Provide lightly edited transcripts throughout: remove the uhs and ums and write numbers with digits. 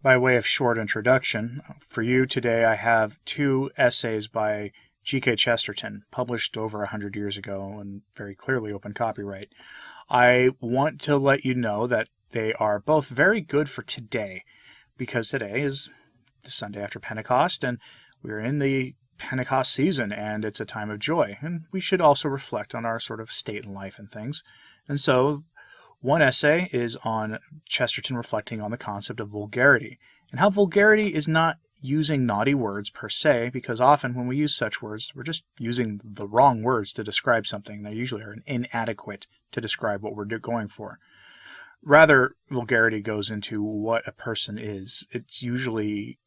By way of short introduction, for you today I have two essays by G.K. Chesterton, published over 100 years ago and very clearly open copyright. I want to let you know that they are both very good for today, because today is the Sunday after Pentecost, and we're in the Pentecost season, and it's a time of joy, and we should also reflect on our sort of state in life and things. And so one essay is on Chesterton reflecting on the concept of vulgarity, and how vulgarity is not using naughty words per se, because often when we use such words, we're just using the wrong words to describe something. They usually are inadequate to describe what we're going for. Rather, vulgarity goes into what a person is. It's usually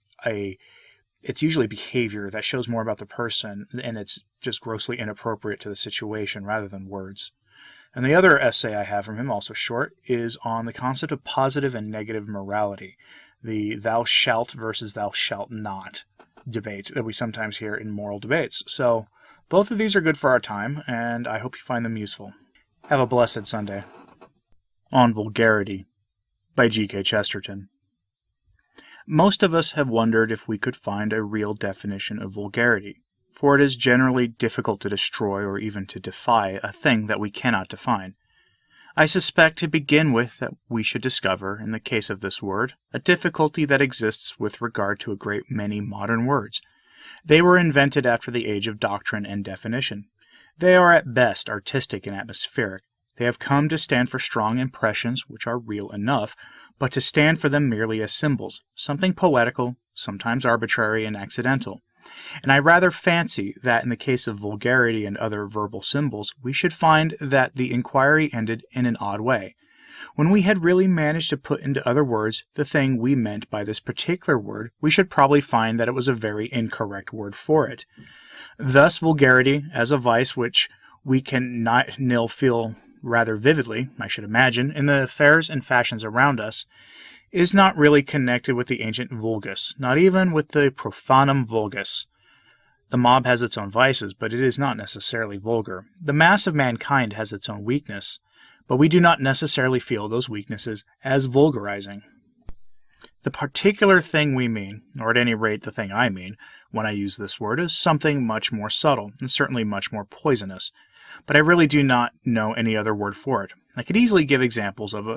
behavior that shows more about the person, and it's just grossly inappropriate to the situation rather than words. And the other essay I have from him, also short, is on the concept of positive and negative morality, the thou shalt versus thou shalt not debate that we sometimes hear in moral debates. So both of these are good for our time, and I hope you find them useful. Have a blessed Sunday. On Vulgarity by G.K. Chesterton. Most of us have wondered if we could find a real definition of vulgarity, for it is generally difficult to destroy or even to defy a thing that we cannot define. I suspect to begin with that we should discover, in the case of this word, a difficulty that exists with regard to a great many modern words. They were invented after the age of doctrine and definition. They are at best artistic and atmospheric. They have come to stand for strong impressions which are real enough, but to stand for them merely as symbols, something poetical, sometimes arbitrary and accidental. And I rather fancy that in the case of vulgarity and other verbal symbols, we should find that the inquiry ended in an odd way. When we had really managed to put into other words the thing we meant by this particular word, we should probably find that it was a very incorrect word for it. Thus, vulgarity, as a vice which we can not feel rather vividly, I should imagine, in the affairs and fashions around us, is not really connected with the ancient vulgus, not even with the profanum vulgus. The mob has its own vices, but it is not necessarily vulgar. The mass of mankind has its own weakness, but we do not necessarily feel those weaknesses as vulgarizing. The particular thing we mean, or at any rate the thing I mean, when I use this word, is something much more subtle, and certainly much more poisonous. But I really do not know any other word for it. I could easily give examples of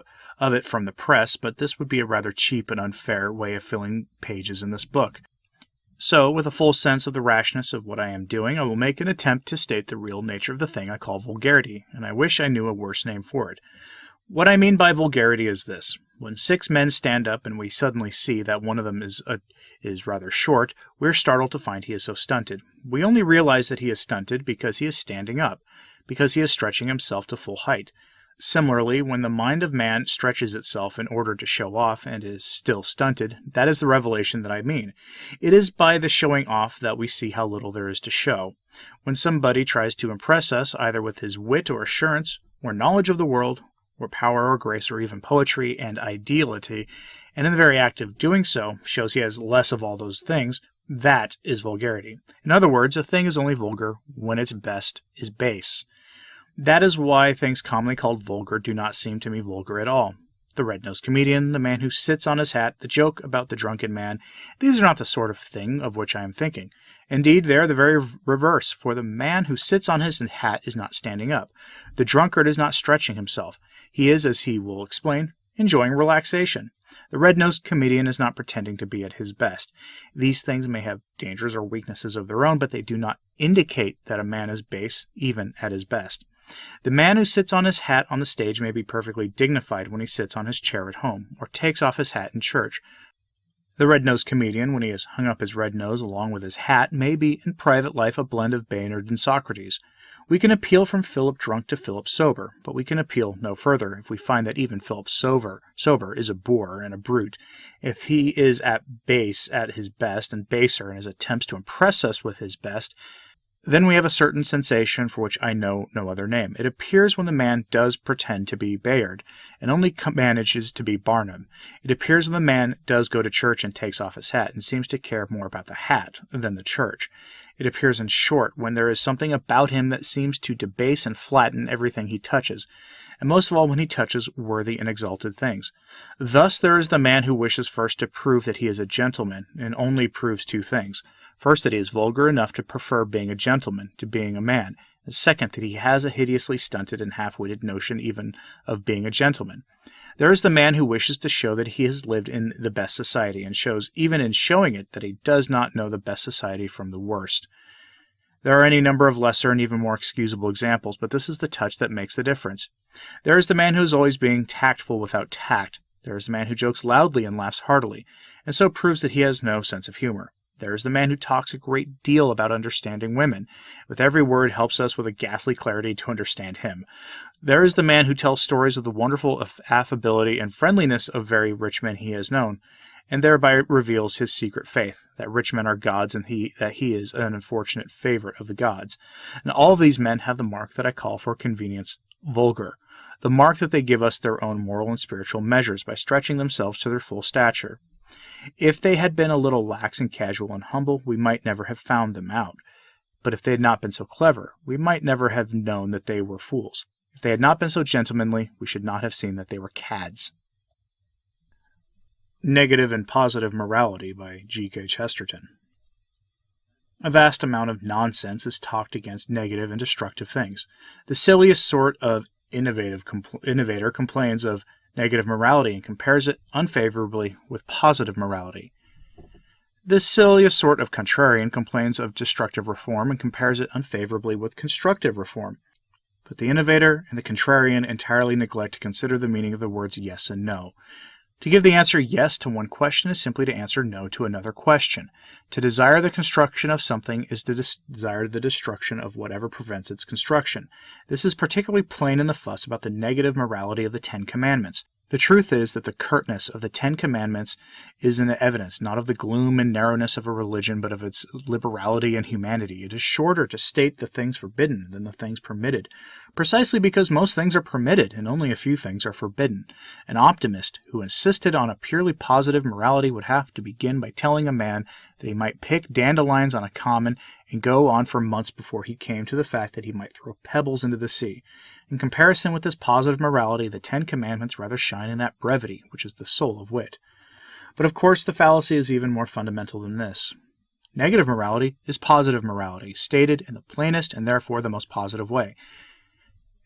it from the press, but this would be a rather cheap and unfair way of filling pages in this book. So, with a full sense of the rashness of what I am doing, I will make an attempt to state the real nature of the thing I call vulgarity, and I wish I knew a worse name for it. What I mean by vulgarity is this. When 6 men stand up and we suddenly see that one of them is rather short, we're startled to find he is so stunted. We only realize that he is stunted because he is standing up, because he is stretching himself to full height. Similarly, when the mind of man stretches itself in order to show off and is still stunted, that is the revelation that I mean. It is by the showing off that we see how little there is to show. When somebody tries to impress us, either with his wit or assurance, or knowledge of the world, or power or grace, or even poetry and ideality, and in the very act of doing so shows he has less of all those things, that is vulgarity. In other words, a thing is only vulgar when its best is base. That is why things commonly called vulgar do not seem to me vulgar at all. The red-nosed comedian, the man who sits on his hat, the joke about the drunken man, these are not the sort of thing of which I am thinking. Indeed, they are the very reverse, for the man who sits on his hat is not standing up. The drunkard is not stretching himself. He is, as he will explain, enjoying relaxation. The red-nosed comedian is not pretending to be at his best. These things may have dangers or weaknesses of their own, but they do not indicate that a man is base, even at his best. The man who sits on his hat on the stage may be perfectly dignified when he sits on his chair at home, or takes off his hat in church. The red-nosed comedian, when he has hung up his red nose along with his hat, may be in private life a blend of Bayard and Socrates. We can appeal from Philip drunk to Philip sober, but we can appeal no further if we find that even Philip sober is a boor and a brute. If he is at base at his best, and baser in his attempts to impress us with his best, then we have a certain sensation for which I know no other name. It appears when the man does pretend to be Bayard, and only manages to be Barnum. It appears when the man does go to church and takes off his hat, and seems to care more about the hat than the church. It appears, in short, when there is something about him that seems to debase and flatten everything he touches. and most of all when he touches worthy and exalted things. Thus there is the man who wishes first to prove that he is a gentleman, and only proves two things. First, that he is vulgar enough to prefer being a gentleman to being a man. And second, that he has a hideously stunted and half-witted notion even of being a gentleman. There is the man who wishes to show that he has lived in the best society, and shows, even in showing it, that he does not know the best society from the worst. There are any number of lesser and even more excusable examples, but this is the touch that makes the difference. There is the man who is always being tactful without tact. There is the man who jokes loudly and laughs heartily, and so proves that he has no sense of humor. There is the man who talks a great deal about understanding women. With every word helps us with a ghastly clarity to understand him. There is the man who tells stories of the wonderful affability and friendliness of very rich men he has known, and thereby reveals his secret faith, that rich men are gods and that he is an unfortunate favorite of the gods. And all of these men have the mark that I call for convenience vulgar, the mark that they give us their own moral and spiritual measures by stretching themselves to their full stature. If they had been a little lax and casual and humble, we might never have found them out. But if they had not been so clever, we might never have known that they were fools. If they had not been so gentlemanly, we should not have seen that they were cads. Negative and Positive Morality by G.K. Chesterton. A vast amount of nonsense is talked against negative and destructive things. The silliest sort of innovator complains of negative morality and compares it unfavorably with positive morality. The silliest sort of contrarian complains of destructive reform and compares it unfavorably with constructive reform. But the innovator and the contrarian entirely neglect to consider the meaning of the words yes and no. To give the answer yes to one question is simply to answer no to another question. To desire the construction of something is to desire the destruction of whatever prevents its construction. This is particularly plain in the fuss about the negative morality of the Ten Commandments. The truth is that the curtness of the Ten Commandments is an evidence not of the gloom and narrowness of a religion, but of its liberality and humanity. It is shorter to state the things forbidden than the things permitted, precisely because most things are permitted and only a few things are forbidden. An optimist who insisted on a purely positive morality would have to begin by telling a man that he might pick dandelions on a common and go on for months before he came to the fact that he might throw pebbles into the sea. In comparison with this positive morality, the Ten Commandments rather shine in that brevity which is the soul of wit. But of course the fallacy is even more fundamental than this. Negative morality is positive morality, stated in the plainest and therefore the most positive way.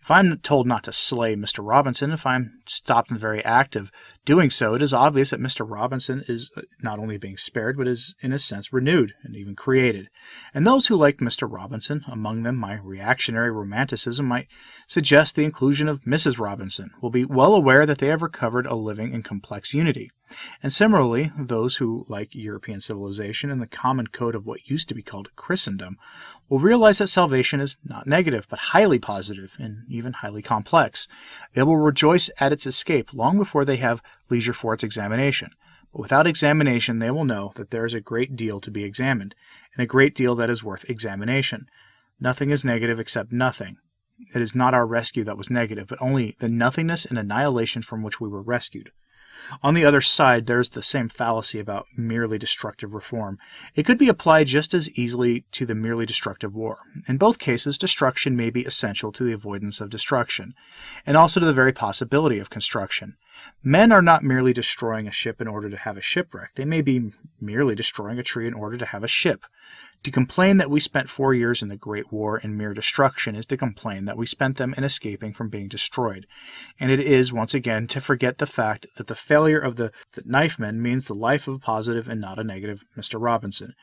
If I am told not to slay Mr. Robinson, if I am stopped in the very act of doing so, it is obvious that Mr. Robinson is not only being spared, but is, in a sense, renewed and even created. And those who liked Mr. Robinson, among them my reactionary romanticism, might suggest the inclusion of Mrs. Robinson, will be well aware that they have recovered a living and complex unity. And similarly, those who like European civilization and the common code of what used to be called Christendom will realize that salvation is not negative, but highly positive and even highly complex. They will rejoice at its escape long before they have leisure for its examination. But without examination, they will know that there is a great deal to be examined, and a great deal that is worth examination. Nothing is negative except nothing. It is not our rescue that was negative, but only the nothingness and annihilation from which we were rescued. On the other side, there is the same fallacy about merely destructive reform. It could be applied just as easily to the merely destructive war. In both cases, destruction may be essential to the avoidance of destruction, and also to the very possibility of construction. Men are not merely destroying a ship in order to have a shipwreck. They may be merely destroying a tree in order to have a ship. To complain that we spent 4 years in the Great War in mere destruction is to complain that we spent them in escaping from being destroyed. And it is, once again, to forget the fact that the failure of the knifemen means the life of a positive and not a negative Mr. Robinson.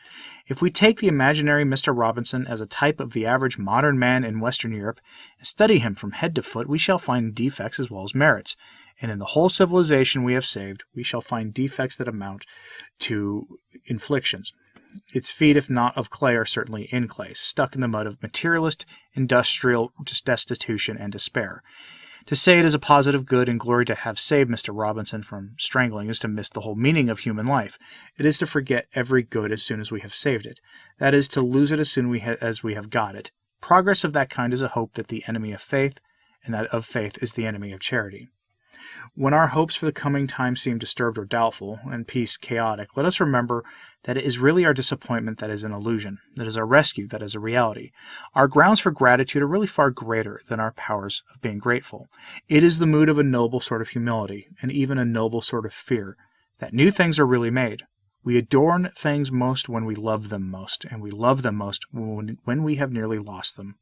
If we take the imaginary Mr. Robinson as a type of the average modern man in Western Europe and study him from head to foot, we shall find defects as well as merits. And in the whole civilization we have saved, we shall find defects that amount to inflictions. Its feet, if not of clay, are certainly in clay, stuck in the mud of materialist, industrial destitution and despair. To say it is a positive good and glory to have saved Mr. Robinson from strangling is to miss the whole meaning of human life. It is to forget every good as soon as we have saved it. That is, to lose it as soon as we have got it. Progress of that kind is a hope that the enemy of faith, and that of faith is the enemy of charity. When our hopes for the coming time seem disturbed or doubtful, and peace chaotic, let us remember that it is really our disappointment that is an illusion, that is our rescue, that is a reality. Our grounds for gratitude are really far greater than our powers of being grateful. It is the mood of a noble sort of humility, and even a noble sort of fear, that new things are really made. We adorn things most when we love them most, and we love them most when we have nearly lost them.